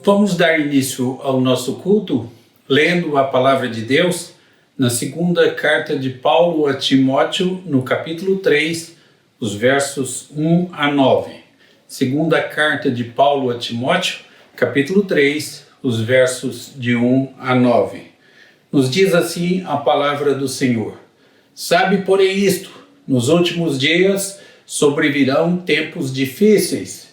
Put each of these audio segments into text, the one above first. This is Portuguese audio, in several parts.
Vamos dar início ao nosso culto lendo a palavra de Deus na segunda carta de Paulo a Timóteo, no capítulo 3, os versos 1 a 9. Segunda carta de Paulo a Timóteo, capítulo 3, os versos de 1 a 9. Nos diz assim a palavra do Senhor: Sabe, porém, isto, nos últimos dias sobrevirão tempos difíceis,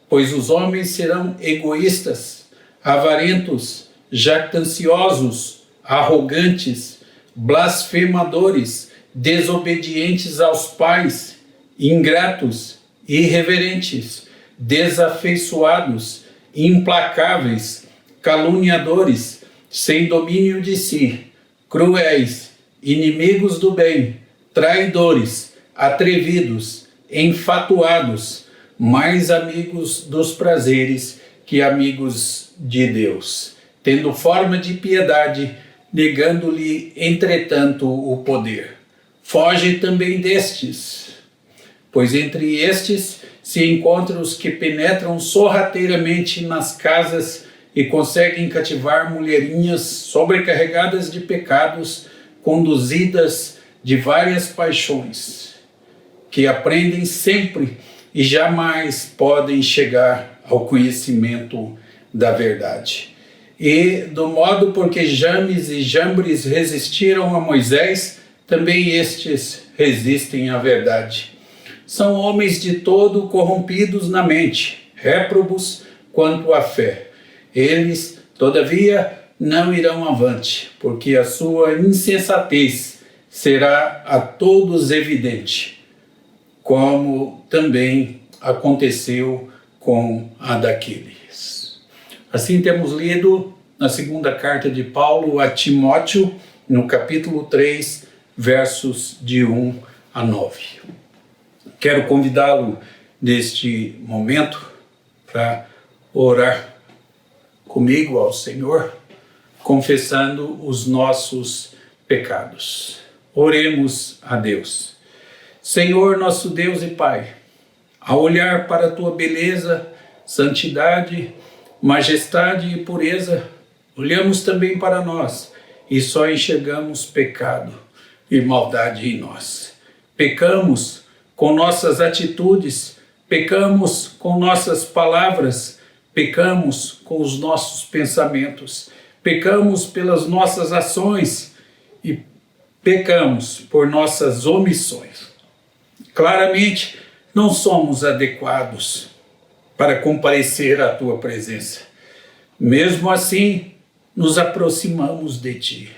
pois os homens serão egoístas, avarentos, jactanciosos, arrogantes, blasfemadores, desobedientes aos pais, ingratos, irreverentes, desafeiçoados, implacáveis, caluniadores, sem domínio de si, cruéis, inimigos do bem, traidores, atrevidos, enfatuados, mais amigos dos prazeres que amigos de Deus, tendo forma de piedade, negando-lhe, entretanto, o poder. Foge também destes, pois entre estes se encontram os que penetram sorrateiramente nas casas e conseguem cativar mulherinhas sobrecarregadas de pecados, conduzidas de várias paixões, que aprendem sempre e jamais podem chegar ao conhecimento da verdade. E do modo porque James e Jambres resistiram a Moisés, também estes resistem à verdade. São homens de todo corrompidos na mente, réprobos quanto à fé. Eles, todavia, não irão avante, porque a sua insensatez será a todos evidente, como também aconteceu com a daqueles. Assim temos lido na segunda carta de Paulo a Timóteo, no capítulo 3, versos de 1 a 9. Quero convidá-lo neste momento para orar comigo ao Senhor, confessando os nossos pecados. Oremos a Deus. Senhor, nosso Deus e Pai, ao olhar para a Tua beleza, santidade, majestade e pureza, olhamos também para nós e só enxergamos pecado e maldade em nós. Pecamos com nossas atitudes, pecamos com nossas palavras, pecamos com os nossos pensamentos, pecamos pelas nossas ações e pecamos por nossas omissões. Claramente, não somos adequados para comparecer à Tua presença. Mesmo assim, nos aproximamos de Ti,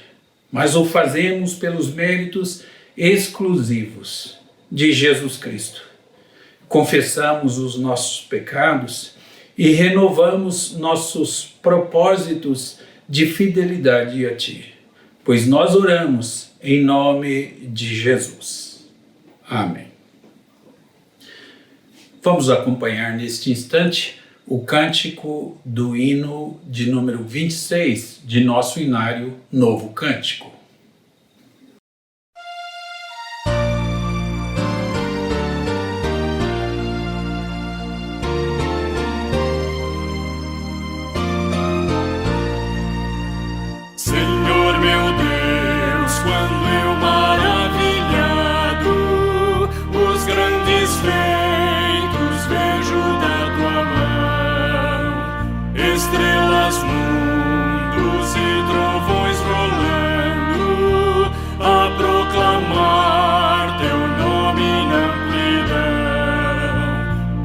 mas o fazemos pelos méritos exclusivos de Jesus Cristo. Confessamos os nossos pecados e renovamos nossos propósitos de fidelidade a Ti, pois nós oramos em nome de Jesus. Amém. Vamos acompanhar neste instante o cântico do hino de número 26 de nosso inário Novo Cântico. Senhor meu Deus, quando eu maravilhado os grandes feitos vejo da Tua mão, estrelas, mundos e trovões rolando, a proclamar Teu nome na amplidão.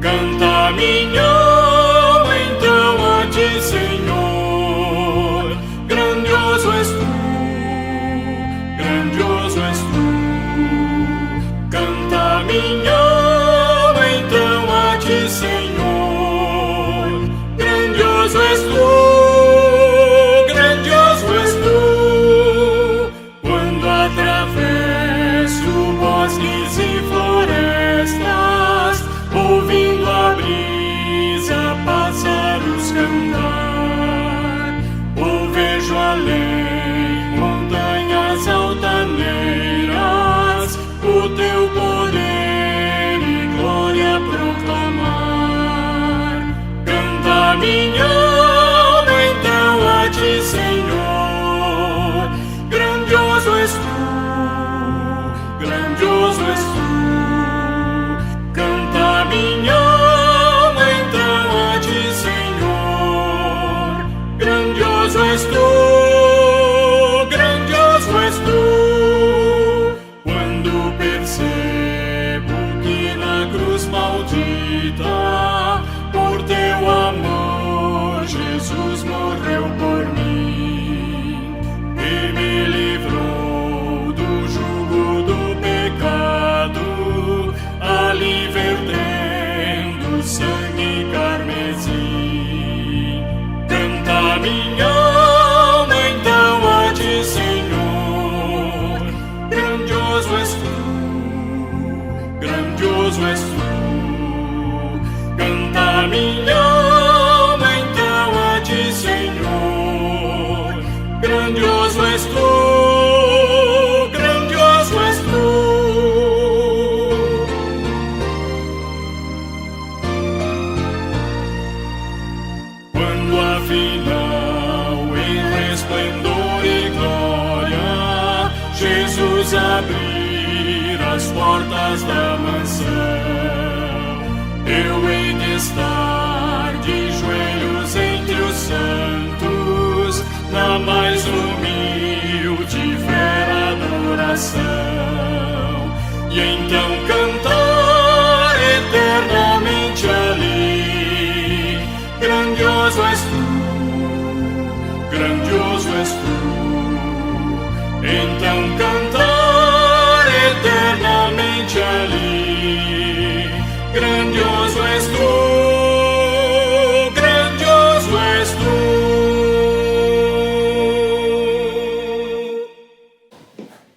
Canta minha alma então a Ti, Senhor, grandioso és Tu, grandioso és Tu. Canta minha alma então a Ti, Senhor, grandioso és Tu, grandioso és Tu. Quando atravesso bosques e florestas, ouvindo a brisa, pássaros cantar, ou vejo além montanhas altaneiras, o Teu poder és tu, grandioso és tu. Quando afinal em resplendor e glória Jesus abrir as portas da mansão, eu hei de estar de joelhos entre os santos, na mais humilde e vera adoração, e então cantar eternamente ali: grandioso és tu, grandioso és tu. Então cantar eternamente ali: grandioso és tu, grandioso és tu.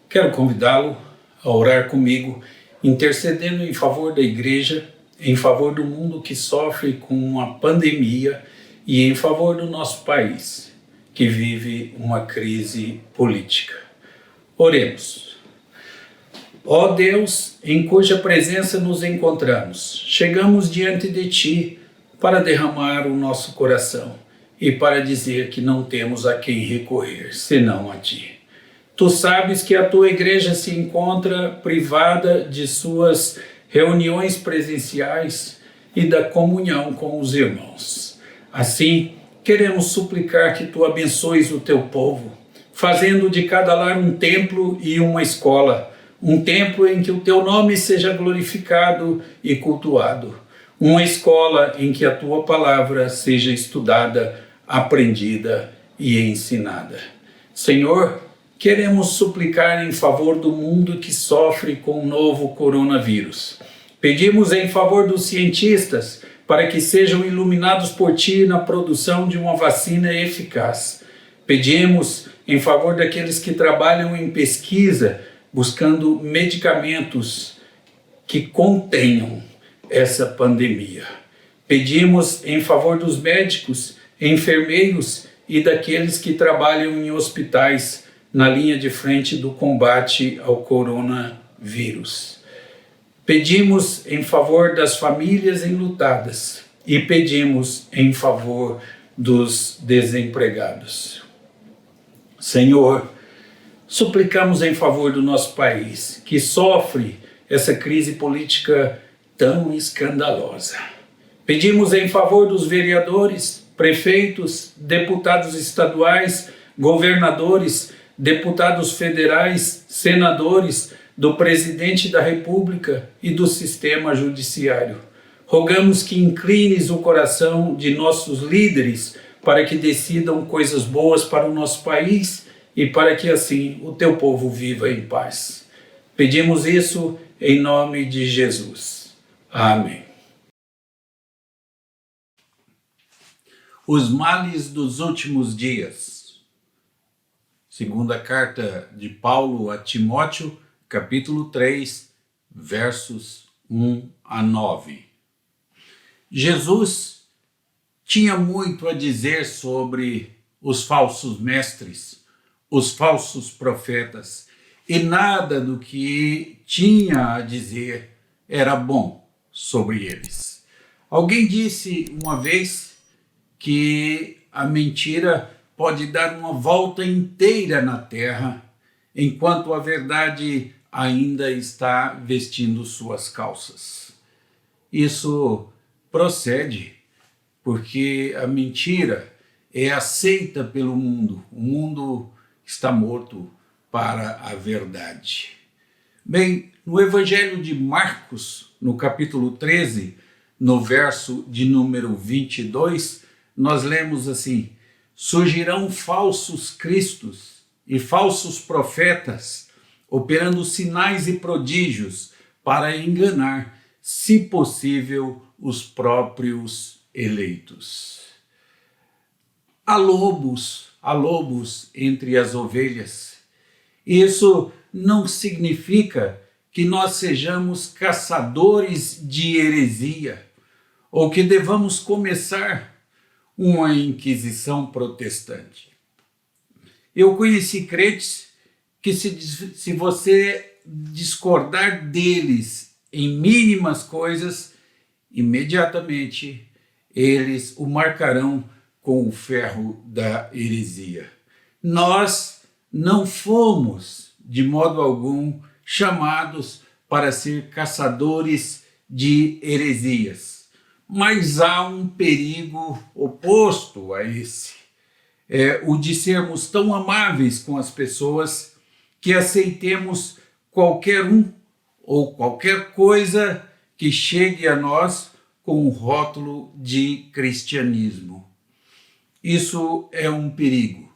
Quero convidá-lo a orar comigo, intercedendo em favor da igreja, em favor do mundo que sofre com a pandemia e em favor do nosso país, que vive uma crise política. Oremos. Ó Deus, em cuja presença nos encontramos, chegamos diante de Ti para derramar o nosso coração e para dizer que não temos a quem recorrer, senão a Ti. Tu sabes que a Tua igreja se encontra privada de suas reuniões presenciais e da comunhão com os irmãos. Assim, queremos suplicar que Tu abençoes o Teu povo, fazendo de cada lar um templo e uma escola, um templo em que o Teu nome seja glorificado e cultuado, uma escola em que a Tua palavra seja estudada, aprendida e ensinada. Senhor, queremos suplicar em favor do mundo que sofre com o novo coronavírus. Pedimos em favor dos cientistas para que sejam iluminados por Ti na produção de uma vacina eficaz. Pedimos em favor daqueles que trabalham em pesquisa, buscando medicamentos que contenham essa pandemia. Pedimos em favor dos médicos, enfermeiros e daqueles que trabalham em hospitais na linha de frente do combate ao coronavírus. Pedimos em favor das famílias enlutadas e pedimos em favor dos desempregados. Senhor, suplicamos em favor do nosso país, que sofre essa crise política tão escandalosa. Pedimos em favor dos vereadores, prefeitos, deputados estaduais, governadores, deputados federais, senadores, do presidente da República e do sistema judiciário. Rogamos que inclines o coração de nossos líderes para que decidam coisas boas para o nosso país e para que assim o Teu povo viva em paz. Pedimos isso em nome de Jesus. Amém. Os males dos últimos dias. Segunda carta de Paulo a Timóteo, capítulo 3, versos 1 a 9. Jesus tinha muito a dizer sobre os falsos mestres, os falsos profetas, e nada do que tinha a dizer era bom sobre eles. Alguém disse uma vez que a mentira pode dar uma volta inteira na terra, enquanto a verdade ainda está vestindo suas calças. Isso procede porque a mentira é aceita pelo mundo. O mundo está morto para a verdade. Bem, no Evangelho de Marcos, no capítulo 13, no verso de número 22, nós lemos assim: surgirão falsos cristos e falsos profetas, operando sinais e prodígios para enganar, se possível, os próprios eleitos. Há lobos entre as ovelhas. Isso não significa que nós sejamos caçadores de heresia ou que devamos começar uma inquisição protestante. Eu conheci crentes que se você discordar deles em mínimas coisas, imediatamente eles o marcarão com o ferro da heresia. Nós não fomos, de modo algum, chamados para ser caçadores de heresias, mas há um perigo oposto a esse, o de sermos tão amáveis com as pessoas que aceitemos qualquer um ou qualquer coisa que chegue a nós com o rótulo de cristianismo. Isso é um perigo.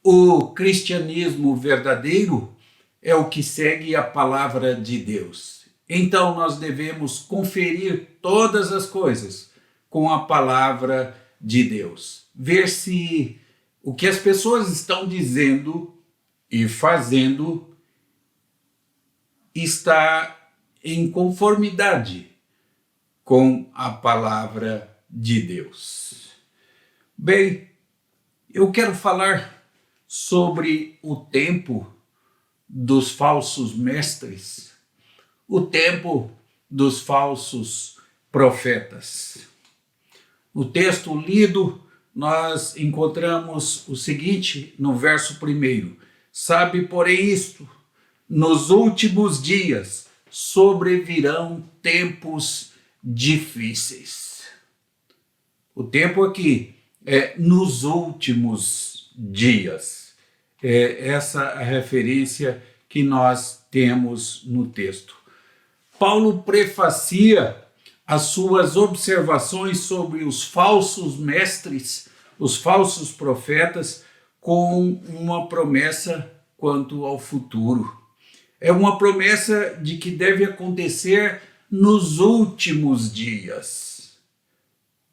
O cristianismo verdadeiro é o que segue a palavra de Deus. Então nós devemos conferir todas as coisas com a palavra de Deus. Ver se o que as pessoas estão dizendo e fazendo está em conformidade com a palavra de Deus. Bem, eu quero falar sobre o tempo dos falsos mestres, o tempo dos falsos profetas. No texto lido, nós encontramos o seguinte no verso 1: Sabe, porém, isto, nos últimos dias sobrevirão tempos difíceis. O tempo aqui é nos últimos dias. É essa a referência que nós temos no texto. Paulo prefacia as suas observações sobre os falsos mestres, os falsos profetas, com uma promessa quanto ao futuro. É uma promessa de que deve acontecer nos últimos dias.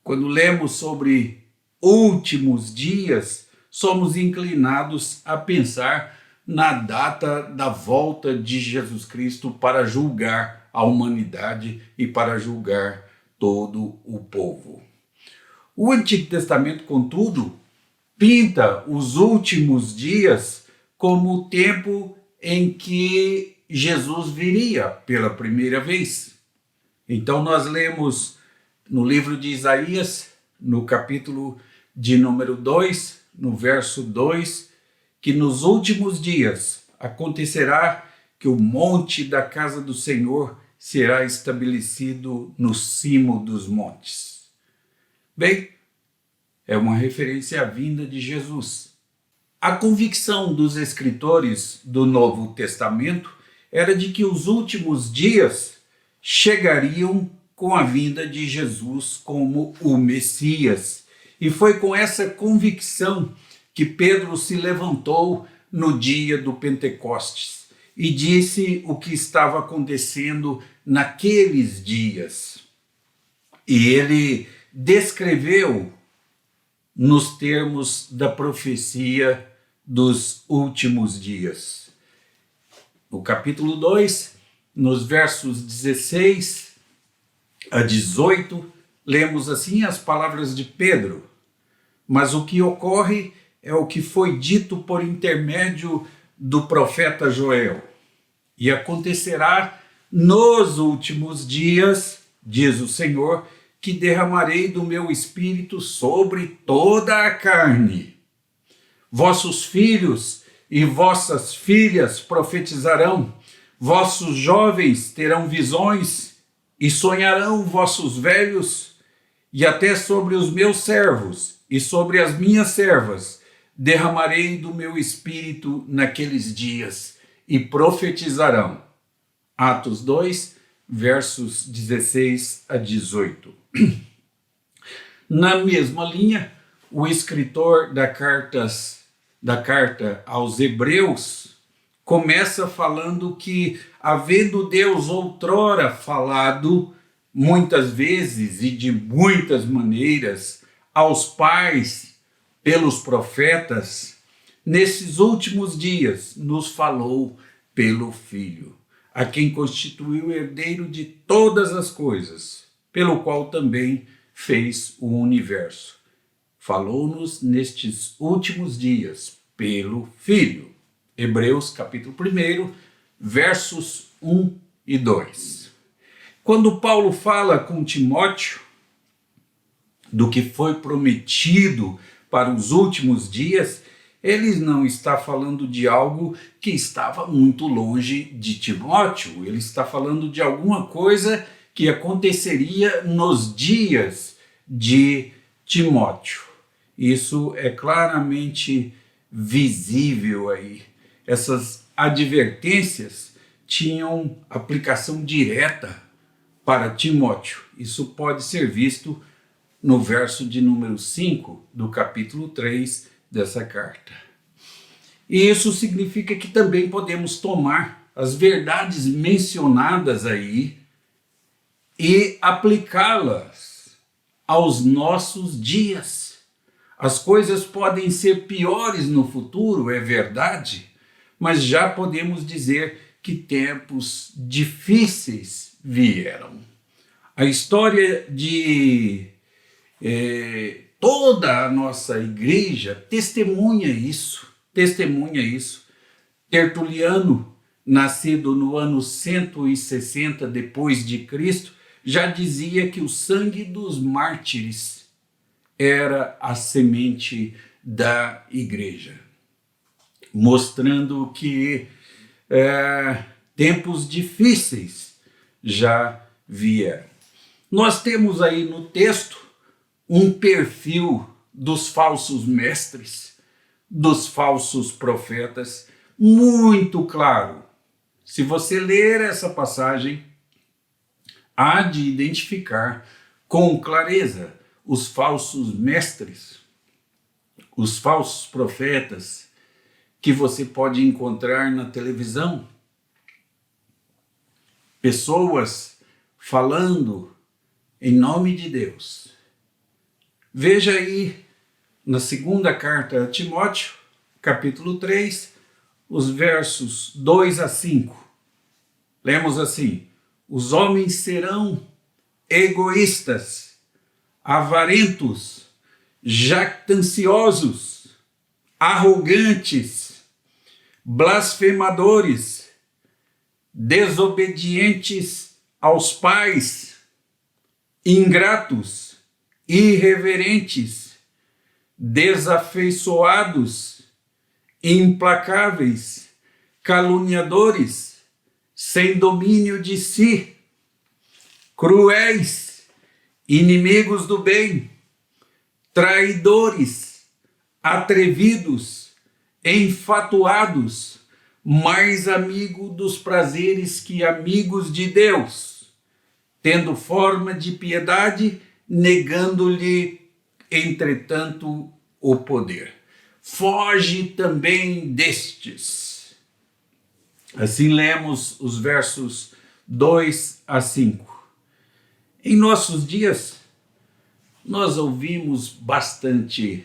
Quando lemos sobre últimos dias, somos inclinados a pensar na data da volta de Jesus Cristo para julgar a humanidade e para julgar todo o povo. O Antigo Testamento, contudo, pinta os últimos dias como o tempo em que Jesus viria pela primeira vez. Então nós lemos no livro de Isaías, no capítulo de número 2, no verso 2, que nos últimos dias acontecerá que o monte da casa do Senhor será estabelecido no cimo dos montes. Bem, é uma referência à vinda de Jesus. A convicção dos escritores do Novo Testamento era de que os últimos dias chegariam com a vinda de Jesus como o Messias. E foi com essa convicção que Pedro se levantou no dia do Pentecostes e disse o que estava acontecendo naqueles dias. E ele descreveu nos termos da profecia dos últimos dias. No capítulo 2, nos versos 16 a 18, lemos assim as palavras de Pedro: Mas o que ocorre é o que foi dito por intermédio do profeta Joel. E acontecerá nos últimos dias, diz o Senhor, que derramarei do meu espírito sobre toda a carne. Vossos filhos e vossas filhas profetizarão, vossos jovens terão visões e sonharão vossos velhos, e até sobre os meus servos e sobre as minhas servas derramarei do meu espírito naqueles dias, e profetizarão. Atos 2, versos 16 a 18. Na mesma linha, o escritor da carta aos Hebreus começa falando que, havendo Deus outrora falado muitas vezes e de muitas maneiras aos pais pelos profetas, nesses últimos dias nos falou pelo Filho, a quem constituiu herdeiro de todas as coisas, pelo qual também fez o universo. Falou-nos nestes últimos dias pelo Filho. Hebreus capítulo 1, versos 1 e 2. Quando Paulo fala com Timóteo do que foi prometido para os últimos dias, ele não está falando de algo que estava muito longe de Timóteo. Ele está falando de alguma coisa que aconteceria nos dias de Timóteo. Isso é claramente visível aí. Essas advertências tinham aplicação direta para Timóteo. Isso pode ser visto no verso de número 5 do capítulo 3 dessa carta. E isso significa que também podemos tomar as verdades mencionadas aí e aplicá-las aos nossos dias. As coisas podem ser piores no futuro, é verdade, mas já podemos dizer que tempos difíceis vieram. A história de toda a nossa igreja testemunha isso. Tertuliano, nascido no ano 160 depois de Cristo, já dizia que o sangue dos mártires era a semente da igreja, mostrando que tempos difíceis já vieram. Nós temos aí no texto um perfil dos falsos mestres, dos falsos profetas, muito claro. Se você ler essa passagem, há de identificar com clareza os falsos mestres, os falsos profetas que você pode encontrar na televisão. Pessoas falando em nome de Deus. Veja aí na segunda carta a Timóteo, capítulo 3, os versos 2 a 5. Lemos assim: os homens serão egoístas, avarentos, jactanciosos, arrogantes, blasfemadores, desobedientes aos pais, ingratos, irreverentes, desafeiçoados, implacáveis, caluniadores, sem domínio de si, cruéis, inimigos do bem, traidores, atrevidos, enfatuados, mais amigo dos prazeres que amigos de Deus, tendo forma de piedade, negando-lhe, entretanto, o poder. Foge também destes. Assim lemos os versos 2 a 5. Em nossos dias, nós ouvimos bastante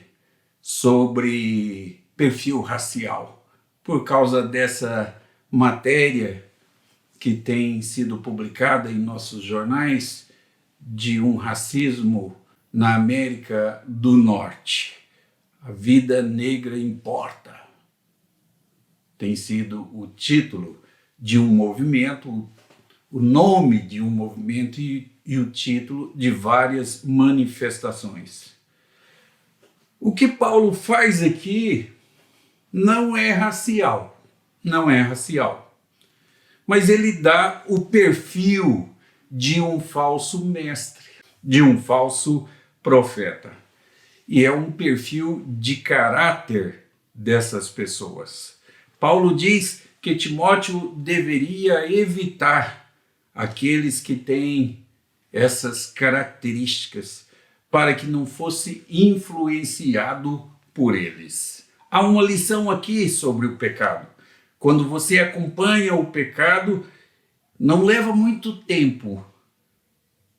sobre perfil racial, por causa dessa matéria que tem sido publicada em nossos jornais de um racismo na América do Norte. A vida negra importa. Tem sido o título de um movimento, o nome de um movimento e o título de várias manifestações. O que Paulo faz aqui não é racial, mas ele dá o perfil de um falso mestre, de um falso profeta. E é um perfil de caráter dessas pessoas. Paulo diz que Timóteo deveria evitar aqueles que têm essas características para que não fosse influenciado por eles. Há uma lição aqui sobre o pecado. Quando você acompanha o pecado, não leva muito tempo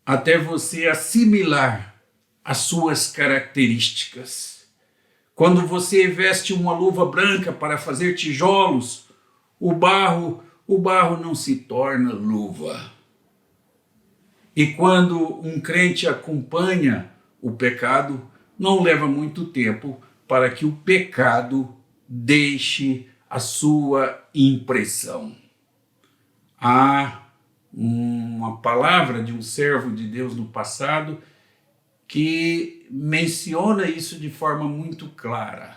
até você assimilar as suas características. Quando você veste uma luva branca para fazer tijolos, o barro não se torna luva. E quando um crente acompanha o pecado, não leva muito tempo para que o pecado deixe a sua impressão. Há uma palavra de um servo de Deus no passado que menciona isso de forma muito clara.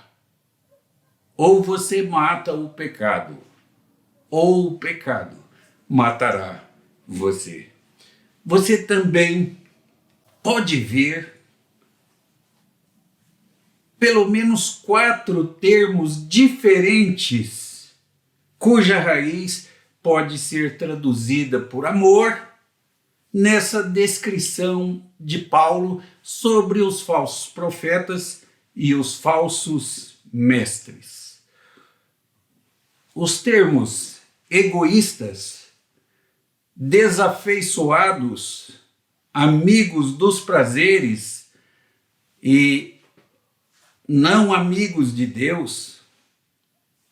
Ou você mata o pecado, ou o pecado matará você. Você também pode ver pelo menos 4 termos diferentes, cuja raiz pode ser traduzida por amor, nessa descrição de Paulo sobre os falsos profetas e os falsos mestres. Os termos egoístas, desafeiçoados, amigos dos prazeres e não amigos de Deus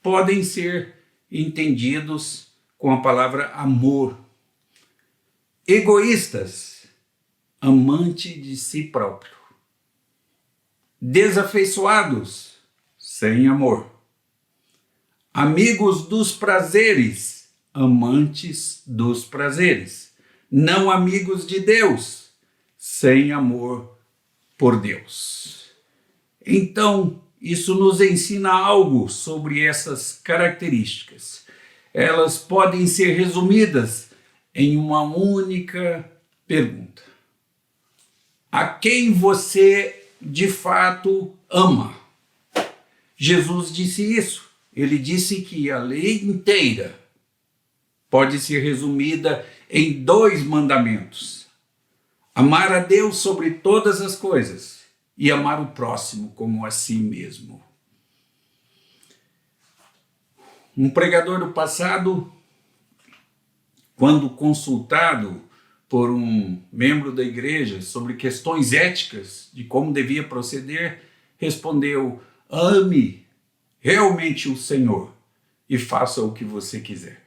podem ser entendidos com a palavra amor. Egoístas, amante de si próprio. Desafeiçoados, sem amor. Amigos dos prazeres, amantes dos prazeres. Não amigos de Deus, sem amor por Deus. Então, isso nos ensina algo sobre essas características. Elas podem ser resumidas em uma única pergunta: a quem você de fato ama? Jesus disse isso. Ele disse que a lei inteira pode ser resumida em 2 mandamentos: amar a Deus sobre todas as coisas e amar o próximo como a si mesmo. Um pregador do passado, quando consultado por um membro da igreja sobre questões éticas de como devia proceder, respondeu: ame realmente o Senhor e faça o que você quiser.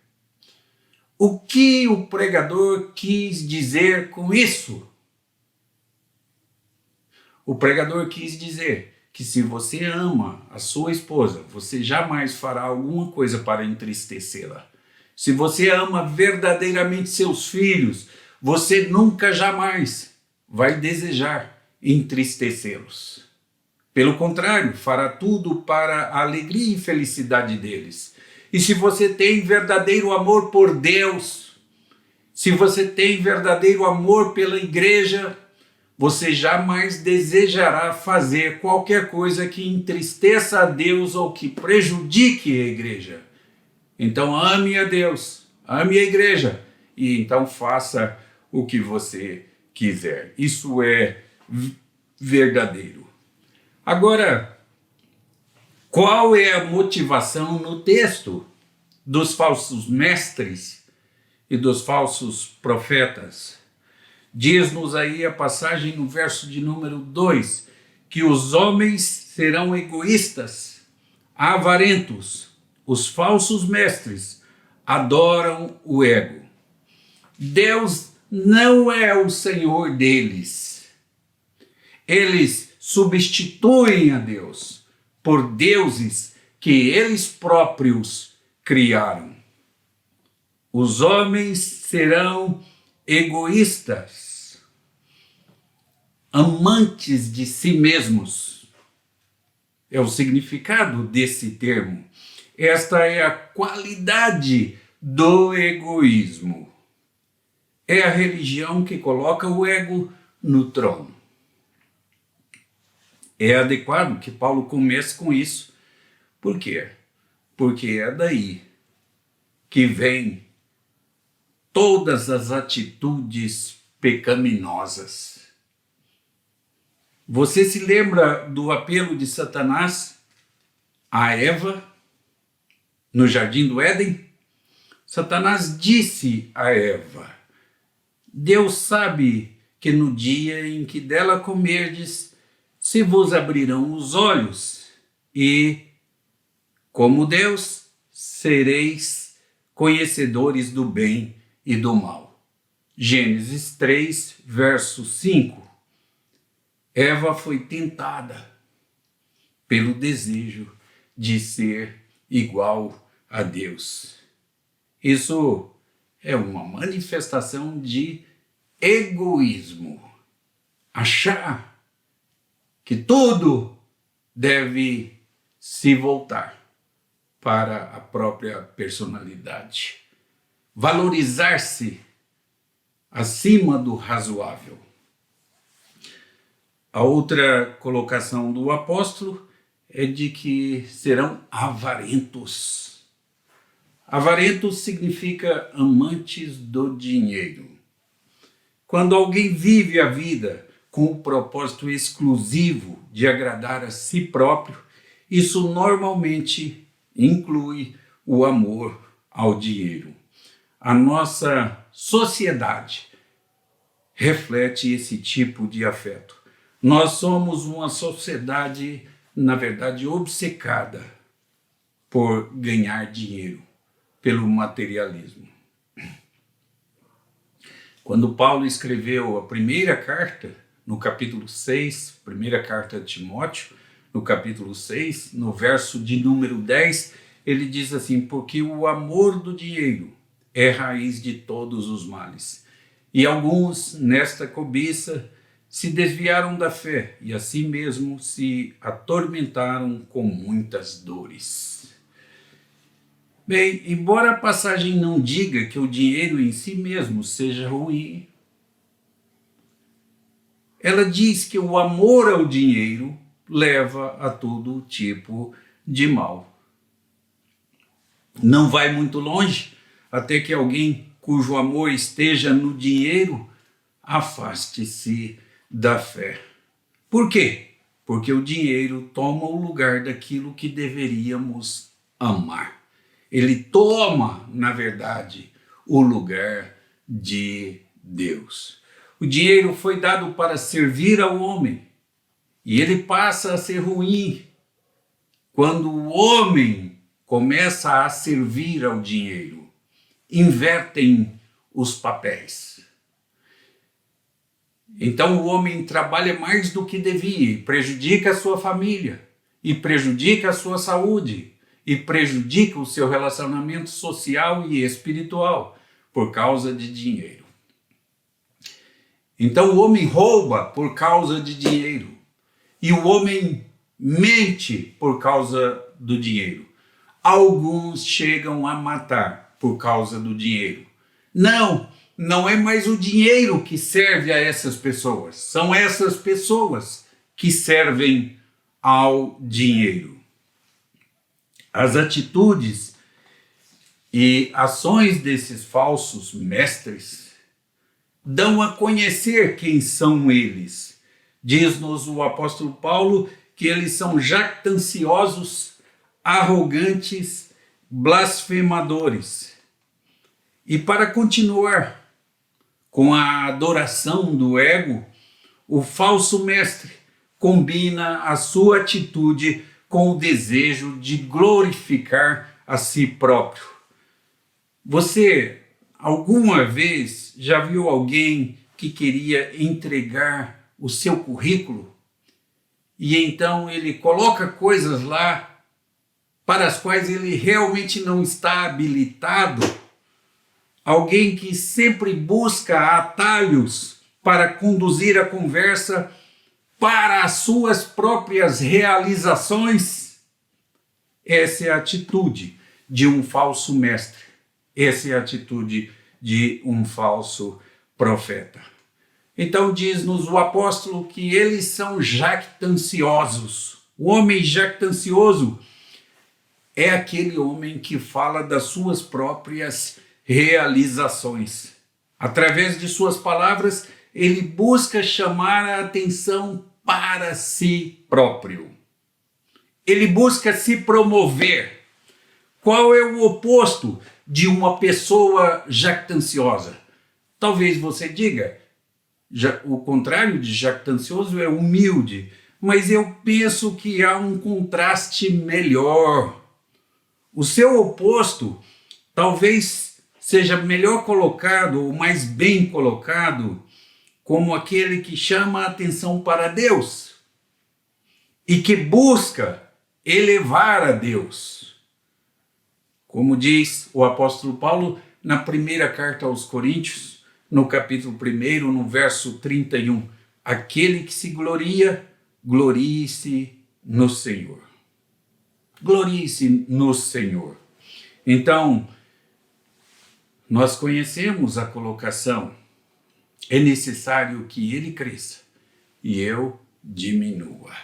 O que o pregador quis dizer com isso? O pregador quis dizer que se você ama a sua esposa, você jamais fará alguma coisa para entristecê-la. Se você ama verdadeiramente seus filhos, você nunca jamais vai desejar entristecê-los. Pelo contrário, fará tudo para a alegria e felicidade deles. E se você tem verdadeiro amor por Deus, se você tem verdadeiro amor pela igreja, você jamais desejará fazer qualquer coisa que entristeça a Deus ou que prejudique a igreja. Então ame a Deus, ame a igreja e então faça o que você quiser. Isso é verdadeiro. Agora, qual é a motivação no texto dos falsos mestres e dos falsos profetas? Diz-nos aí a passagem no verso de número 2, que os homens serão egoístas, avarentos. Os falsos mestres adoram o ego. Deus não é o Senhor deles. Eles substituem a Deus por deuses que eles próprios criaram. Os homens serão egoístas, amantes de si mesmos. É o significado desse termo. Esta é a qualidade do egoísmo. É a religião que coloca o ego no trono. É adequado que Paulo comece com isso. Por quê? Porque é daí que vem todas as atitudes pecaminosas. Você se lembra do apelo de Satanás a Eva no jardim do Éden? Satanás disse a Eva: Deus sabe que no dia em que dela comerdes, se vos abrirão os olhos e, como Deus, sereis conhecedores do bem e do mal. Gênesis 3, verso 5. Eva foi tentada pelo desejo de ser igual a Deus. Isso é uma manifestação de egoísmo. Achar que tudo deve se voltar para a própria personalidade. Valorizar-se acima do razoável. A outra colocação do apóstolo é de que serão avarentos. Avarentos significa amantes do dinheiro. Quando alguém vive a vida com o propósito exclusivo de agradar a si próprio, isso normalmente inclui o amor ao dinheiro. A nossa sociedade reflete esse tipo de afeto. Nós somos uma sociedade, na verdade, obcecada por ganhar dinheiro, pelo materialismo. Quando Paulo escreveu a primeira carta, no capítulo 6, primeira carta de Timóteo, no capítulo 6, no verso de número 10, ele diz assim: porque o amor do dinheiro é raiz de todos os males. E alguns, nesta cobiça, se desviaram da fé e assim mesmo se atormentaram com muitas dores. Bem, embora a passagem não diga que o dinheiro em si mesmo seja ruim, ela diz que o amor ao dinheiro leva a todo tipo de mal. Não vai muito longe até que alguém cujo amor esteja no dinheiro afaste-se da fé. Por quê? Porque o dinheiro toma o lugar daquilo que deveríamos amar. Ele toma, na verdade, o lugar de Deus. O dinheiro foi dado para servir ao homem e ele passa a ser ruim quando o homem começa a servir ao dinheiro. Invertem os papéis. Então o homem trabalha mais do que devia e prejudica a sua família, e prejudica a sua saúde, e prejudica o seu relacionamento social e espiritual por causa de dinheiro. Então o homem rouba por causa de dinheiro, e o homem mente por causa do dinheiro. Alguns chegam a matar por causa do dinheiro. Não é mais o dinheiro que serve a essas pessoas. São essas pessoas que servem ao dinheiro. As atitudes e ações desses falsos mestres dão a conhecer quem são eles. Diz-nos o apóstolo Paulo que eles são jactanciosos, arrogantes, blasfemadores. E para continuar com a adoração do ego, o falso mestre combina a sua atitude com o desejo de glorificar a si próprio. Você alguma vez já viu alguém que queria entregar o seu currículo e então ele coloca coisas lá para as quais ele realmente não está habilitado? Alguém que sempre busca atalhos para conduzir a conversa para as suas próprias realizações? Essa é a atitude de um falso mestre. Essa é a atitude de um falso profeta. Então diz-nos o apóstolo que eles são jactanciosos. O homem jactancioso é aquele homem que fala das suas próprias realizações. Através de suas palavras, ele busca chamar a atenção para si próprio. Ele busca se promover. Qual é o oposto de uma pessoa jactanciosa? Talvez você diga, o contrário de jactancioso é humilde, mas eu penso que há um contraste melhor. O seu oposto talvez seja melhor colocado ou mais bem colocado como aquele que chama a atenção para Deus e que busca elevar a Deus. Como diz o apóstolo Paulo na primeira carta aos Coríntios, no capítulo 1, no verso 31, aquele que se gloria, glorie-se no Senhor. Glorie-se no Senhor. Então, nós conhecemos a colocação. É necessário que ele cresça e eu diminua.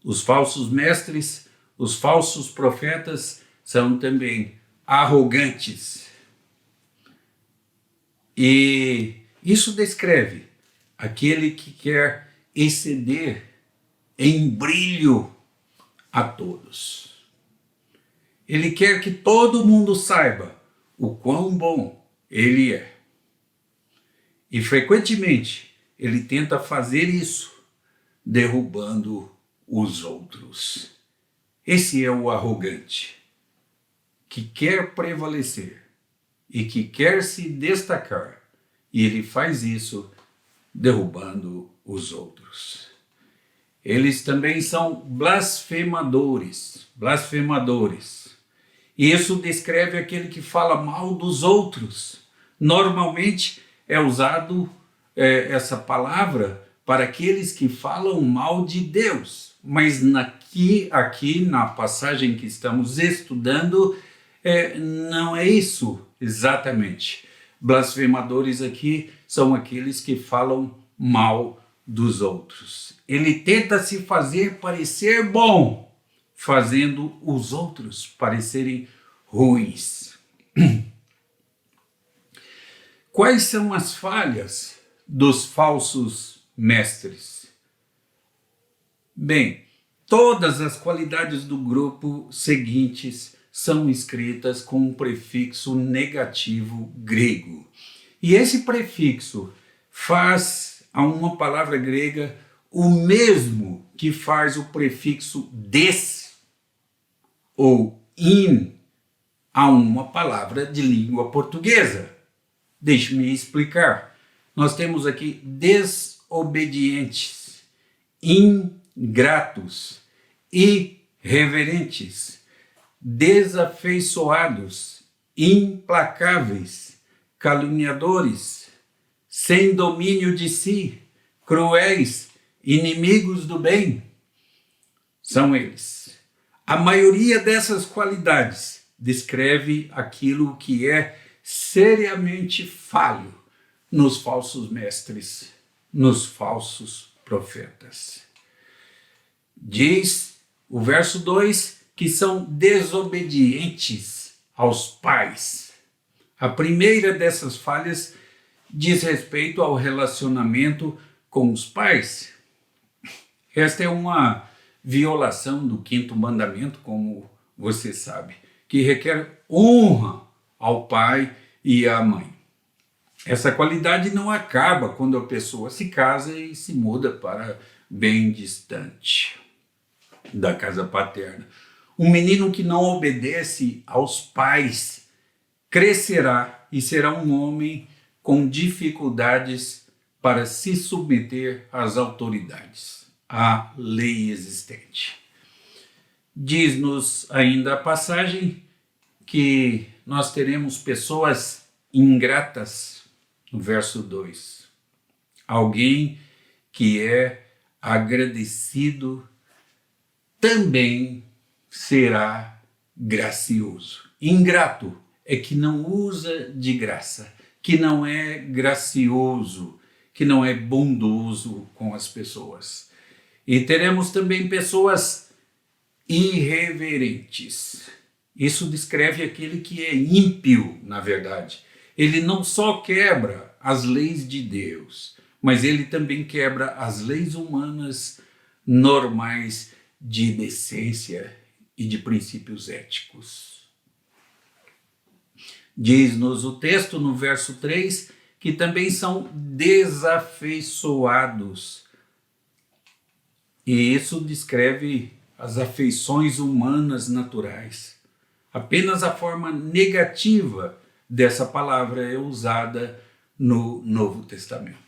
Os falsos mestres, os falsos profetas são também arrogantes. E isso descreve aquele que quer exceder em brilho a todos. Ele quer que todo mundo saiba o quão bom ele é. E frequentemente ele tenta fazer isso derrubando os outros. Esse é o arrogante, que quer prevalecer e que quer se destacar, e ele faz isso derrubando os outros. Eles também são blasfemadores. E isso descreve aquele que fala mal dos outros. Normalmente é usado essa palavra para aqueles que falam mal de Deus. Mas aqui na passagem que estamos estudando, não é isso exatamente. Blasfemadores aqui são aqueles que falam mal dos outros. Ele tenta se fazer parecer bom, fazendo os outros parecerem ruins. Quais são as falhas dos falsos mestres? Bem, todas as qualidades do grupo seguintes são escritas com um prefixo negativo grego. E esse prefixo faz a uma palavra grega o mesmo que faz o prefixo des ou in a uma palavra de língua portuguesa. Deixe-me explicar. Nós temos aqui desobedientes, ingratos, irreverentes, desafeiçoados, implacáveis, caluniadores, sem domínio de si, cruéis, inimigos do bem. São eles. A maioria dessas qualidades descreve aquilo que é seriamente falho nos falsos mestres, nos falsos profetas. Diz o verso 2 que são desobedientes aos pais. A primeira dessas falhas diz respeito ao relacionamento com os pais. Esta é uma violação do 5º mandamento, como você sabe, que requer honra ao pai e à mãe. Essa qualidade não acaba quando a pessoa se casa e se muda para bem distante da casa paterna. Um menino que não obedece aos pais crescerá e será um homem com dificuldades para se submeter às autoridades, à lei existente. Diz-nos ainda a passagem que nós teremos pessoas ingratas, no verso 2. Alguém que é agradecido também será gracioso. Ingrato é que não usa de graça, que não é gracioso, que não é bondoso com as pessoas. E teremos também pessoas irreverentes. Isso descreve aquele que é ímpio, na verdade. Ele não só quebra as leis de Deus, mas ele também quebra as leis humanas normais de decência e de princípios éticos. Diz-nos o texto no verso 3 que também são desafeiçoados. E isso descreve as afeições humanas naturais. Apenas a forma negativa dessa palavra é usada no Novo Testamento.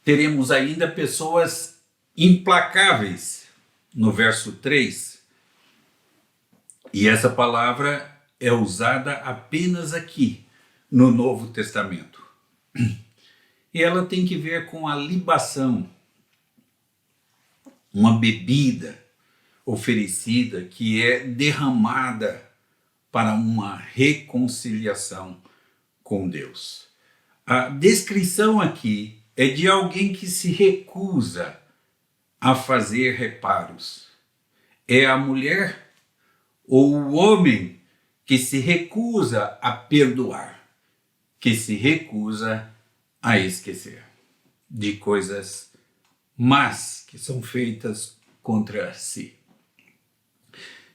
Teremos ainda pessoas implacáveis. no verso 3, e essa palavra é usada apenas aqui, no Novo Testamento. E ela tem que ver com a libação, uma bebida oferecida que é derramada para uma reconciliação com Deus. A descrição aqui é de alguém que se recusa a fazer reparos. É a mulher ou o homem que se recusa a perdoar, que se recusa a esquecer de coisas más que são feitas contra si.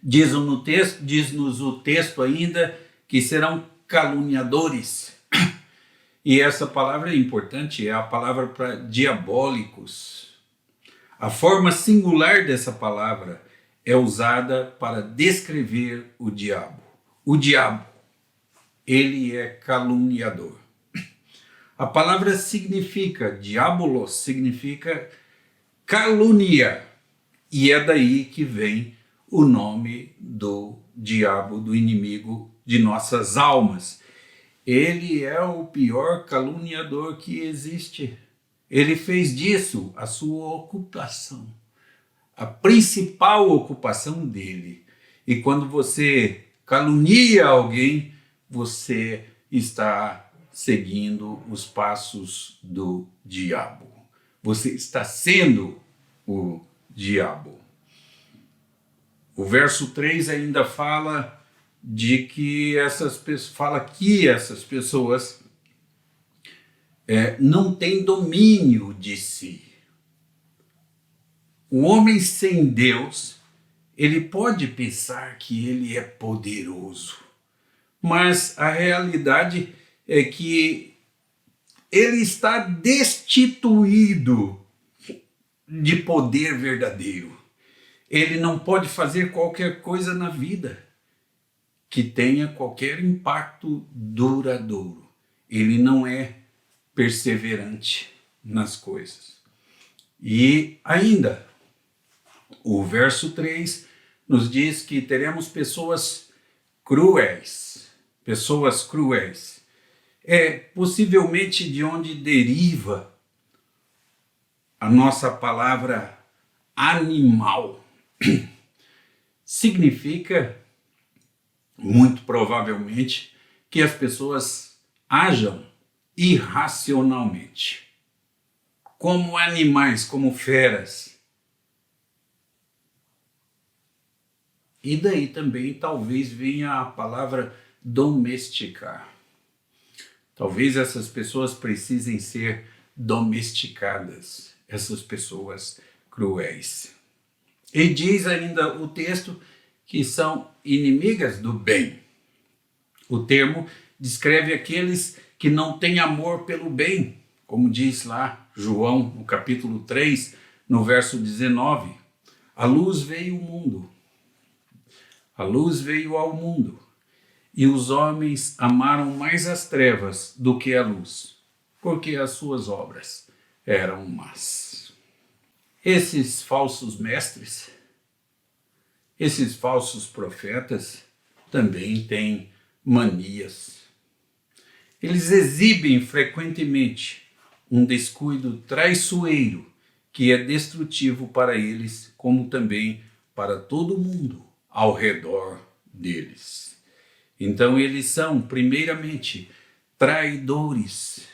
Diz-nos o texto ainda que serão caluniadores. E essa palavra é importante, é a palavra para diabólicos. A forma singular dessa palavra é usada para descrever o diabo. O diabo, ele é caluniador. A palavra significa, diabolos, significa calunia. E é daí que vem o nome do diabo, do inimigo de nossas almas. Ele é o pior caluniador que existe. Ele fez disso a sua ocupação, a principal ocupação dele. E quando você calunia alguém, você está seguindo os passos do diabo. Você está sendo o diabo. O verso 3 ainda fala que essas pessoas não têm domínio de si. O homem sem Deus, ele pode pensar que ele é poderoso, mas a realidade é que ele está destituído de poder verdadeiro. Ele não pode fazer qualquer coisa na vida que tenha qualquer impacto duradouro. Ele não é perseverante nas coisas. E ainda, o verso 3 nos diz que teremos pessoas cruéis. Pessoas cruéis. É possivelmente de onde deriva a nossa palavra animal. Significa, muito provavelmente, que as pessoas ajam irracionalmente, como animais, como feras. E daí também talvez venha a palavra domesticar. Talvez essas pessoas precisem ser domesticadas, essas pessoas cruéis. E diz ainda o texto que são inimigas do bem. O termo descreve aqueles que não têm amor pelo bem, como diz lá João, no capítulo 3, no verso 19. A luz veio ao mundo. A luz veio ao mundo. E os homens amaram mais as trevas do que a luz, porque as suas obras eram más. Esses falsos mestres, esses falsos profetas também têm manias. Eles exibem frequentemente um descuido traiçoeiro que é destrutivo para eles, como também para todo mundo ao redor deles. Então eles são, primeiramente, traidores.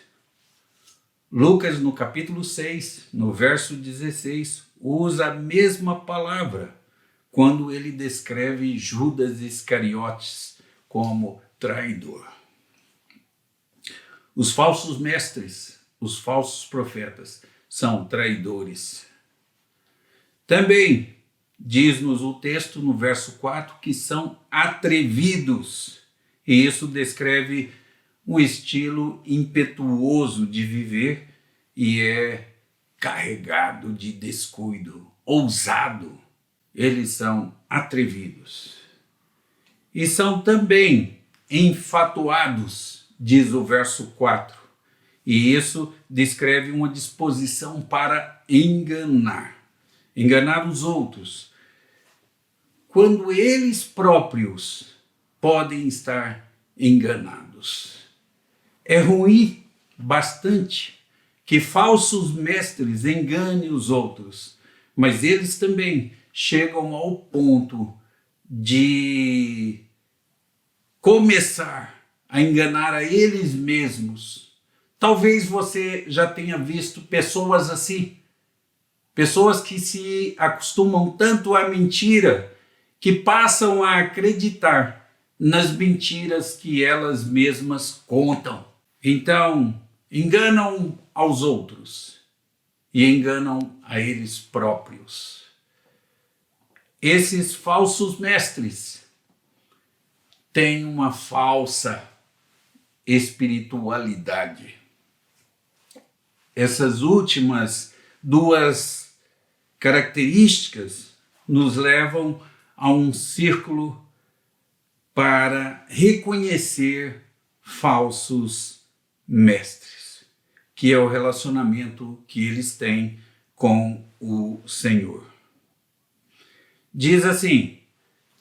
Lucas, no capítulo 6, no verso 16, usa a mesma palavra quando ele descreve Judas Iscariotes como traidor. Os falsos mestres, os falsos profetas, são traidores. Também diz-nos o texto no verso 4 que são atrevidos. E isso descreve um estilo impetuoso de viver e é carregado de descuido, ousado. Eles são atrevidos. E são também enfatuados, diz o verso 4. E isso descreve uma disposição para enganar. enganar os outros, quando eles próprios podem estar enganados. É ruim bastante que falsos mestres enganem os outros, mas eles também chegam ao ponto de começar a enganar a eles mesmos. Talvez você já tenha visto pessoas assim, pessoas que se acostumam tanto à mentira que passam a acreditar nas mentiras que elas mesmas contam. Então, enganam aos outros e enganam a eles próprios. Esses falsos mestres têm uma falsa espiritualidade. Essas últimas duas características nos levam a um círculo para reconhecer falsos mestres, que é o relacionamento que eles têm com o Senhor. Diz assim,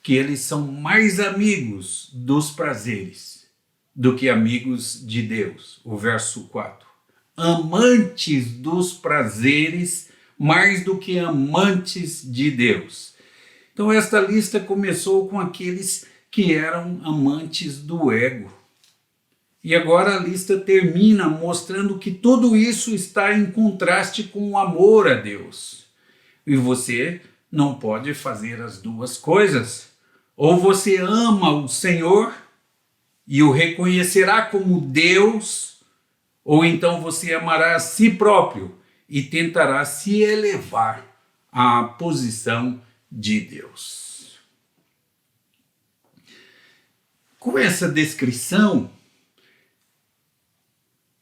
que eles são mais amigos dos prazeres do que amigos de Deus. O verso 4. Amantes dos prazeres mais do que amantes de Deus. Então esta lista começou com aqueles que eram amantes do ego. E agora a lista termina mostrando que tudo isso está em contraste com o amor a Deus. E você não pode fazer as duas coisas. Ou você ama o Senhor e o reconhecerá como Deus, ou então você amará a si próprio e tentará se elevar à posição de Deus. Com essa descrição,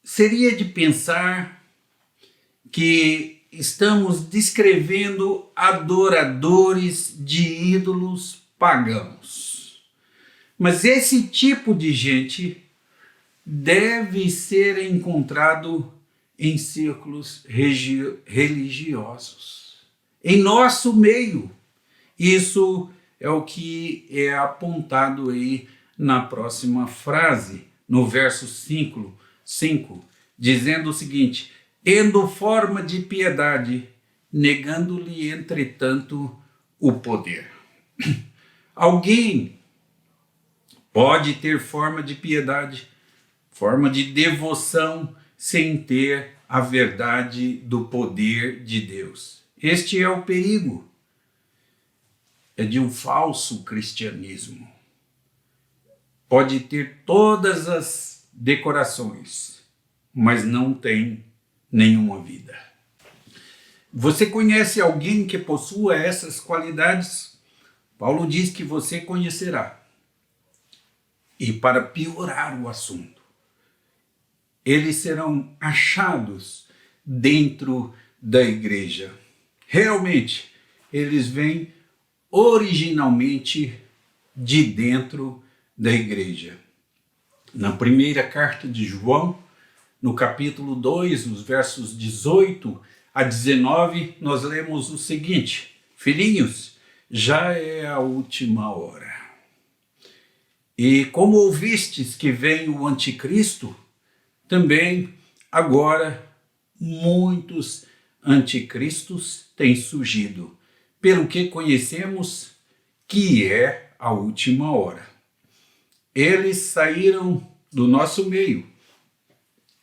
seria de pensar que estamos descrevendo adoradores de ídolos pagãos. Mas esse tipo de gente deve ser encontrado em círculos religiosos, em nosso meio. Isso é o que é apontado aí na próxima frase, no verso 5, dizendo o seguinte: tendo forma de piedade, negando-lhe, entretanto, o poder. Alguém pode ter forma de piedade, forma de devoção, sem ter a verdade do poder de Deus. Este é o perigo. É de um falso cristianismo. Pode ter todas as decorações, mas não tem nenhuma vida. Você conhece alguém que possua essas qualidades? Paulo diz que você conhecerá. E para piorar o assunto, eles serão achados dentro da igreja. Realmente, eles vêm originalmente de dentro da igreja. Na primeira carta de João, no capítulo 2, nos versos 18 a 19, nós lemos o seguinte: filhinhos, já é a última hora. E como ouvistes que vem o anticristo, também agora muitos anticristos têm surgido, pelo que conhecemos que é a última hora. Eles saíram do nosso meio,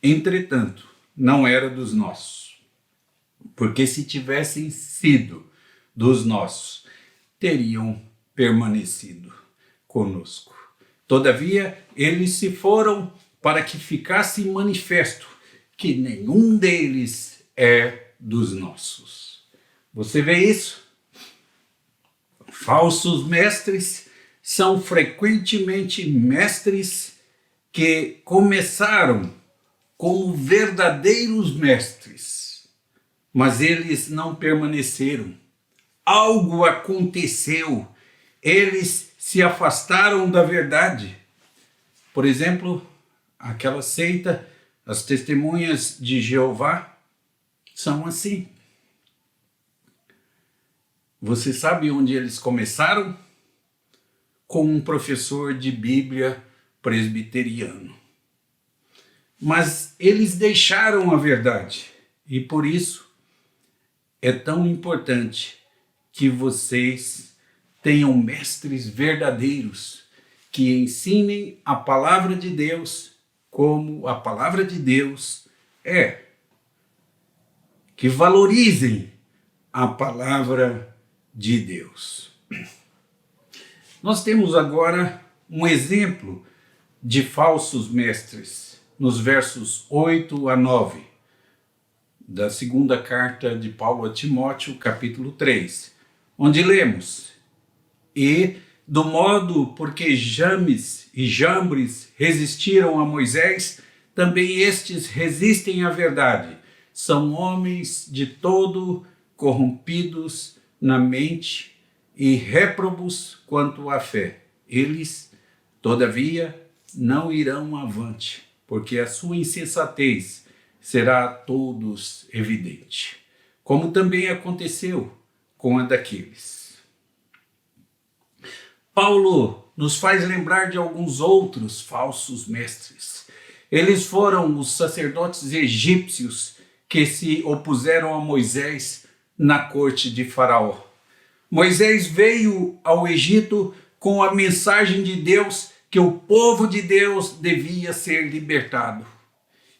entretanto, não era dos nossos, porque se tivessem sido dos nossos, teriam permanecido conosco. Todavia, eles se foram para que ficasse manifesto que nenhum deles é dos nossos. Você vê isso? Falsos mestres são frequentemente mestres que começaram como verdadeiros mestres, mas eles não permaneceram. Algo aconteceu, eles se afastaram da verdade. Por exemplo, aquela seita, as testemunhas de Jeová, são assim. Você sabe onde eles começaram? Com um professor de Bíblia presbiteriano. Mas eles deixaram a verdade e por isso é tão importante que vocês tenham mestres verdadeiros que ensinem a palavra de Deus como a palavra de Deus é. Que valorizem a palavra de Deus. Nós temos agora um exemplo de falsos mestres nos versos 8 a 9 da segunda carta de Paulo a Timóteo, capítulo 3, onde lemos: E do modo porque James e Jambres resistiram a Moisés, também estes resistem à verdade. São homens de todo corrompidos na mente e réprobos quanto à fé. Eles, todavia, não irão avante, porque a sua insensatez será a todos evidente, como também aconteceu com a daqueles. Paulo nos faz lembrar de alguns outros falsos mestres. Eles foram os sacerdotes egípcios que se opuseram a Moisés na corte de Faraó. Moisés veio ao Egito com a mensagem de Deus que o povo de Deus devia ser libertado.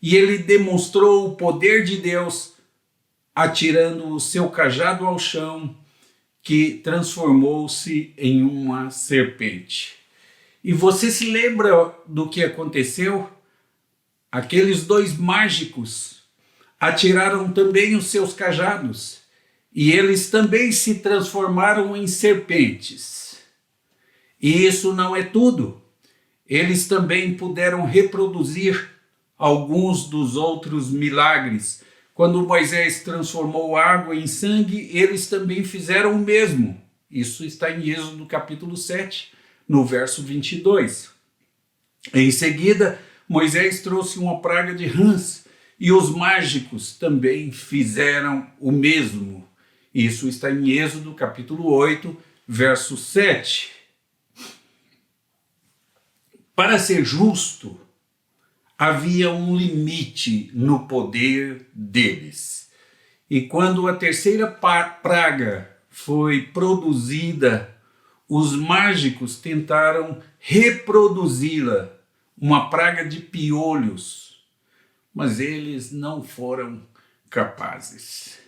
E ele demonstrou o poder de Deus atirando o seu cajado ao chão, que transformou-se em uma serpente. E você se lembra do que aconteceu? Aqueles dois mágicos atiraram também os seus cajados e eles também se transformaram em serpentes. E isso não é tudo. Eles também puderam reproduzir alguns dos outros milagres. Quando Moisés transformou água em sangue, eles também fizeram o mesmo. Isso está em Êxodo capítulo 7, no verso 22. Em seguida, Moisés trouxe uma praga de rãs e os mágicos também fizeram o mesmo. Isso está em Êxodo capítulo 8, verso 7. Para ser justo, havia um limite no poder deles. E quando a terceira praga foi produzida, os mágicos tentaram reproduzi-la, uma praga de piolhos, mas eles não foram capazes.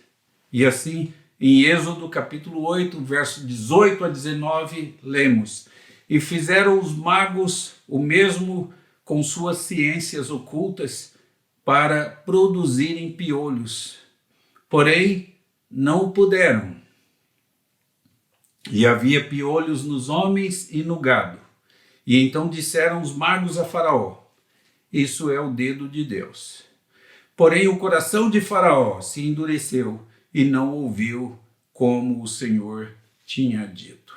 E assim, em Êxodo capítulo 8, verso 18 a 19, lemos: E fizeram os magos o mesmo com suas ciências ocultas para produzirem piolhos. Porém, não o puderam. E havia piolhos nos homens e no gado. E então disseram os magos a Faraó: Isso é o dedo de Deus. Porém, o coração de Faraó se endureceu e não ouviu como o Senhor tinha dito.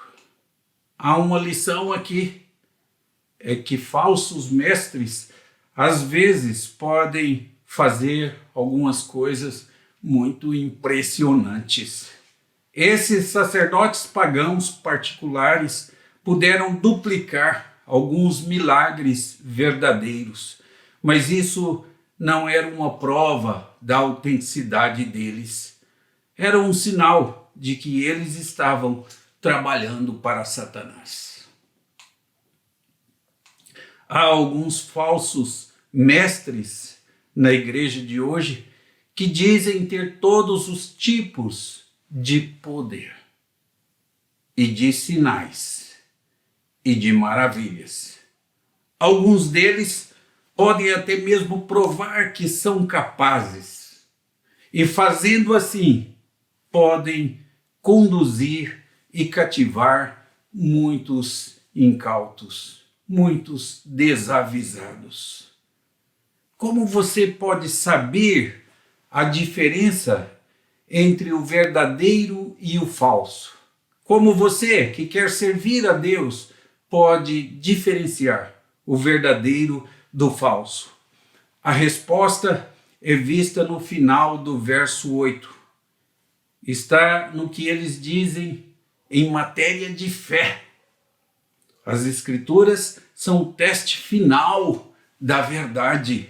Há uma lição aqui. É que falsos mestres, às vezes, podem fazer algumas coisas muito impressionantes. Esses sacerdotes pagãos particulares puderam duplicar alguns milagres verdadeiros, mas isso não era uma prova da autenticidade deles. Era um sinal de que eles estavam trabalhando para Satanás. Há alguns falsos mestres na igreja de hoje que dizem ter todos os tipos de poder e de sinais e de maravilhas. Alguns deles podem até mesmo provar que são capazes e, fazendo assim, podem conduzir e cativar muitos incautos, muitos desavisados. Como você pode saber a diferença entre o verdadeiro e o falso? Como você, que quer servir a Deus, pode diferenciar o verdadeiro do falso? A resposta é vista no final do verso 8. Está no que eles dizem em matéria de fé. As Escrituras são o teste final da verdade.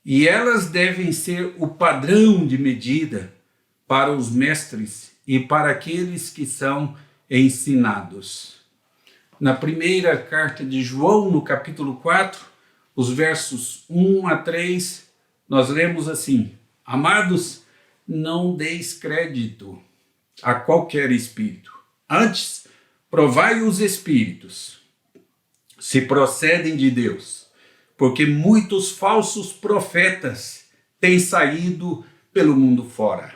E elas devem ser o padrão de medida para os mestres e para aqueles que são ensinados. Na primeira carta de João, no capítulo 4, os versos 1 a 3, nós lemos assim: Amados, não deis crédito a qualquer espírito. Antes, provai os espíritos, se procedem de Deus, porque muitos falsos profetas têm saído pelo mundo fora.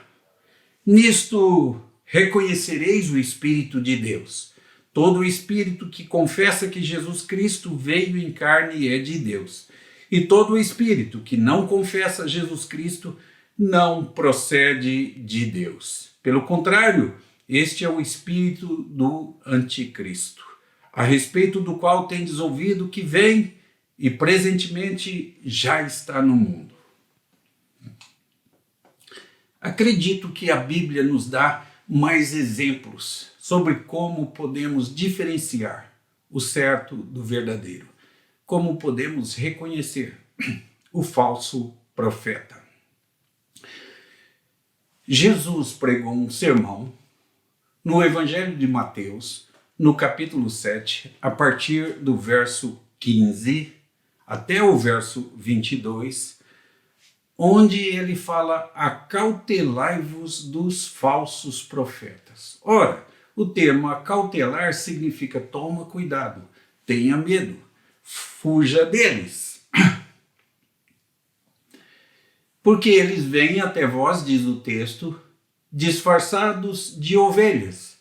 Nisto reconhecereis o Espírito de Deus. Todo espírito que confessa que Jesus Cristo veio em carne é de Deus. E todo espírito que não confessa Jesus Cristo não procede de Deus. Pelo contrário, este é o espírito do anticristo, a respeito do qual tendes ouvido que vem e presentemente já está no mundo. Acredito que a Bíblia nos dá mais exemplos sobre como podemos diferenciar o certo do verdadeiro, como podemos reconhecer o falso profeta. Jesus pregou um sermão no Evangelho de Mateus, no capítulo 7, a partir do verso 15 até o verso 22, onde ele fala: acautelai-vos dos falsos profetas. Ora, o termo acautelar significa toma cuidado, tenha medo, fuja deles. Porque eles vêm até vós, diz o texto, disfarçados de ovelhas,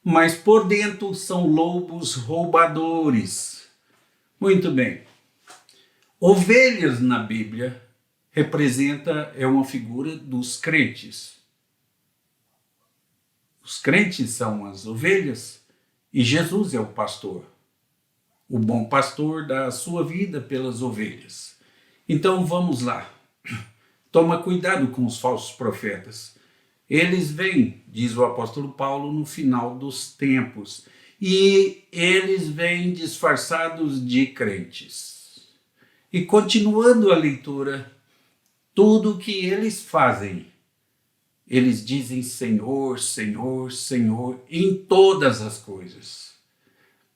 mas por dentro são lobos roubadores. Muito bem. Ovelhas na Bíblia é uma figura dos crentes. Os crentes são as ovelhas e Jesus é o pastor. O bom pastor dá a sua vida pelas ovelhas. Então vamos lá. Toma cuidado com os falsos profetas. Eles vêm, diz o apóstolo Paulo, no final dos tempos. E eles vêm disfarçados de crentes. E continuando a leitura, tudo que eles fazem, eles dizem Senhor, Senhor, Senhor, em todas as coisas.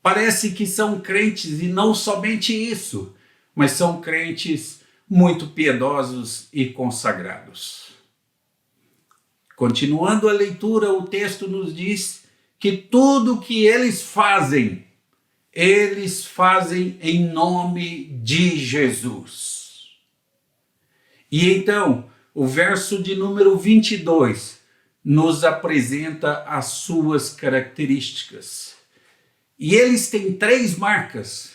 Parece que são crentes e não somente isso, mas são crentes muito piedosos e consagrados. Continuando a leitura, o texto nos diz que tudo que eles fazem em nome de Jesus. E então, o verso de número 22 nos apresenta as suas características. E eles têm 3 marcas,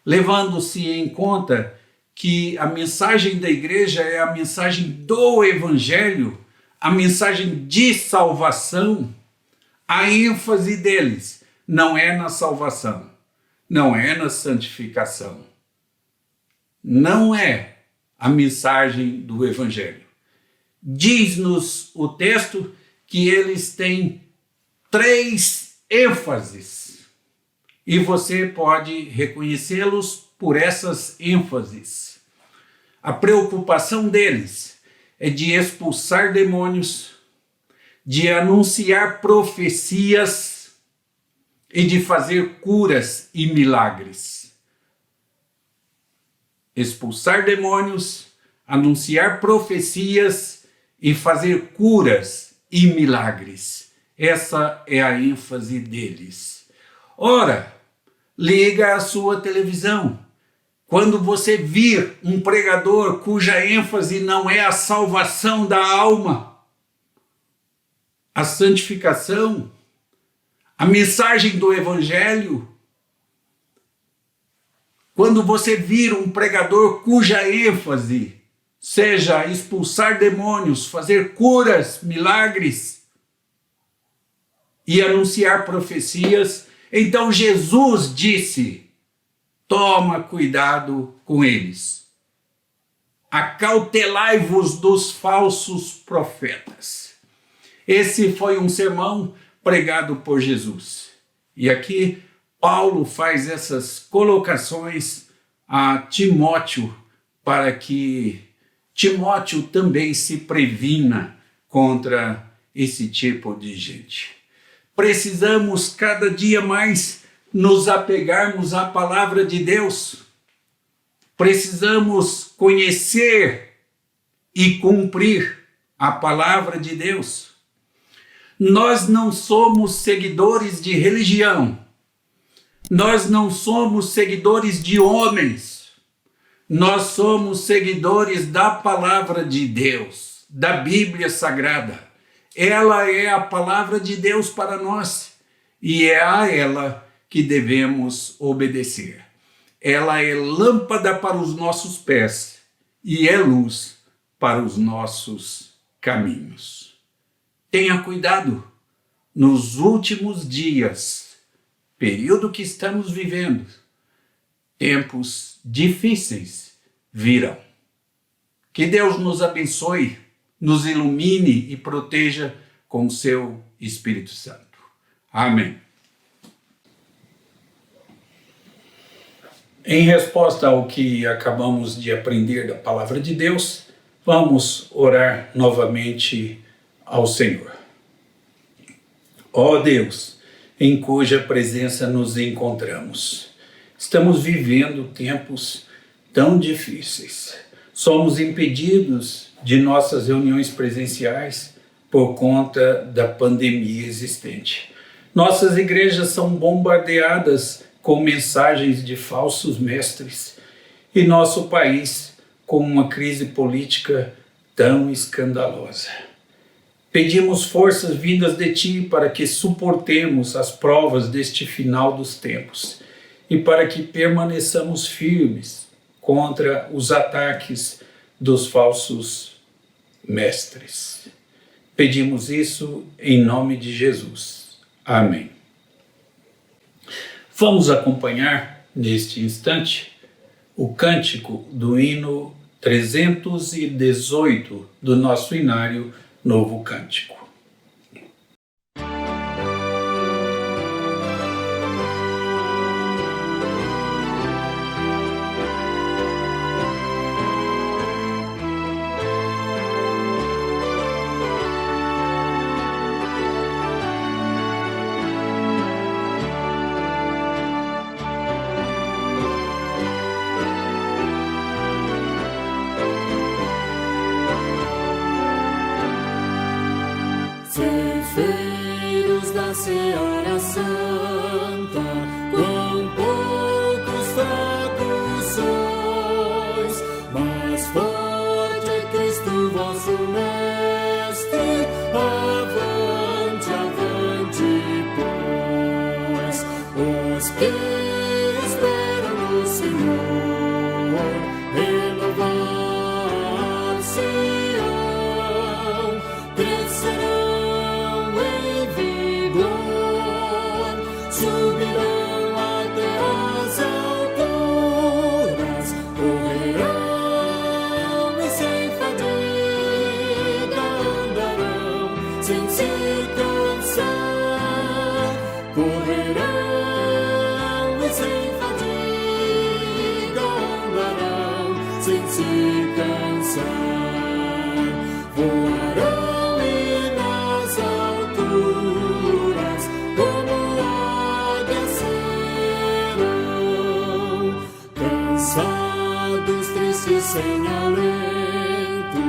levando-se em conta que a mensagem da igreja é a mensagem do Evangelho, a mensagem de salvação. A ênfase deles não é na salvação, não é na santificação, não é a mensagem do Evangelho. Diz-nos o texto que eles têm 3 ênfases e você pode reconhecê-los por essas ênfases. A preocupação deles é de expulsar demônios, de anunciar profecias e de fazer curas e milagres. Expulsar demônios, anunciar profecias e fazer curas e milagres. Essa é a ênfase deles. Ora, liga a sua televisão. Quando você vir um pregador cuja ênfase não é a salvação da alma, a santificação, a mensagem do Evangelho, quando você vir um pregador cuja ênfase seja expulsar demônios, fazer curas, milagres e anunciar profecias, então Jesus disse: toma cuidado com eles. Acautelai-vos dos falsos profetas. Esse foi um sermão pregado por Jesus. E aqui Paulo faz essas colocações a Timóteo para que Timóteo também se previna contra esse tipo de gente. Precisamos cada dia mais nos apegarmos à palavra de Deus. Precisamos conhecer e cumprir a palavra de Deus. Nós não somos seguidores de religião. Nós não somos seguidores de homens. Nós somos seguidores da palavra de Deus, da Bíblia Sagrada. Ela é a palavra de Deus para nós e é a ela que devemos obedecer. Ela é lâmpada para os nossos pés e é luz para os nossos caminhos. Tenha cuidado, nos últimos dias, período que estamos vivendo, tempos difíceis virão. Que Deus nos abençoe, nos ilumine e proteja com o seu Espírito Santo. Amém. Em resposta ao que acabamos de aprender da palavra de Deus, vamos orar novamente ao Senhor. Ó Deus, em cuja presença nos encontramos, estamos vivendo tempos tão difíceis. Somos impedidos de nossas reuniões presenciais por conta da pandemia existente. Nossas igrejas são bombardeadas com mensagens de falsos mestres e nosso país com uma crise política tão escandalosa. Pedimos forças vindas de Ti para que suportemos as provas deste final dos tempos e para que permaneçamos firmes contra os ataques dos falsos mestres. Pedimos isso em nome de Jesus. Amém. Vamos acompanhar neste instante o cântico do hino 318 do nosso inário Novo Cântico. Ceifeiros da seara santa, quão poucos fracos sois, mas forte é Cristo vosso Mestre, avante, avante, pois, os que esperam no Senhor, renovar-se-ão, crescerão, subirão até as alturas, correrão e sem fadiga andarão, sem se cansar. Correrão e sem fadiga andarão, sem se cansar. Voarão e nas alturas, como cansados, tristes, sem alento,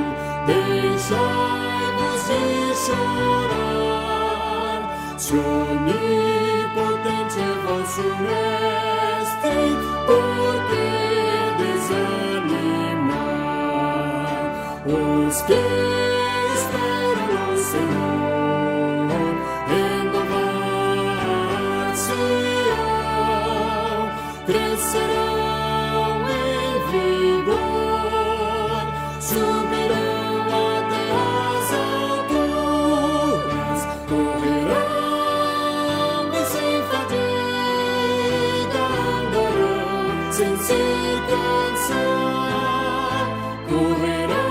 deixai-vos de chorar. Se onipotente é vosso Mestre, por que desanimar? Os que esperam no Senhor, renovar-se-ão, crescerão, subirão até as alturas, correrão e sem fadiga andarão, sem se cansar. Correrão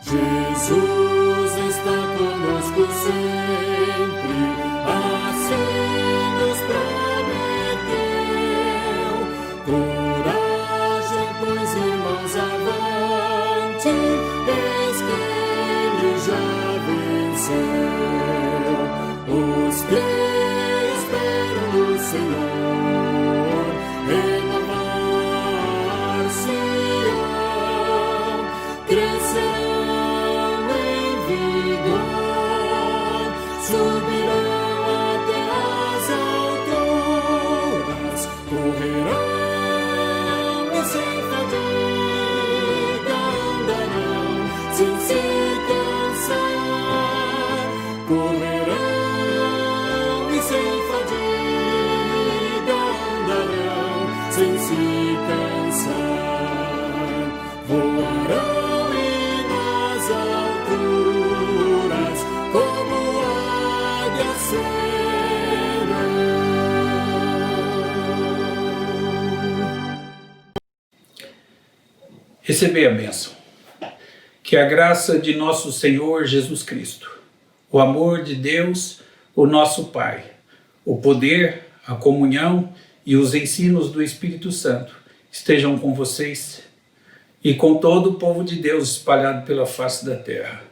Jesus está conosco sempre, assim nos prometeu. Coragem, pois, irmãos, avante, eis que Ele já venceu. Os que esperam no Senhor renovar-se-ão, crescerão em vigor, subirão até as alturas, correrão e sem fadiga andarão, sem se cansar, correrão e sem fadiga andarão, sem se cansar, voarão e nas alturas como águias serão. Receber a bênção. Que a graça de nosso Senhor Jesus Cristo, o amor de Deus, o nosso Pai, o poder, a comunhão e os ensinos do Espírito Santo estejam com vocês e com todo o povo de Deus espalhado pela face da terra,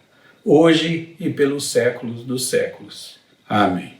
hoje e pelos séculos dos séculos. Amém.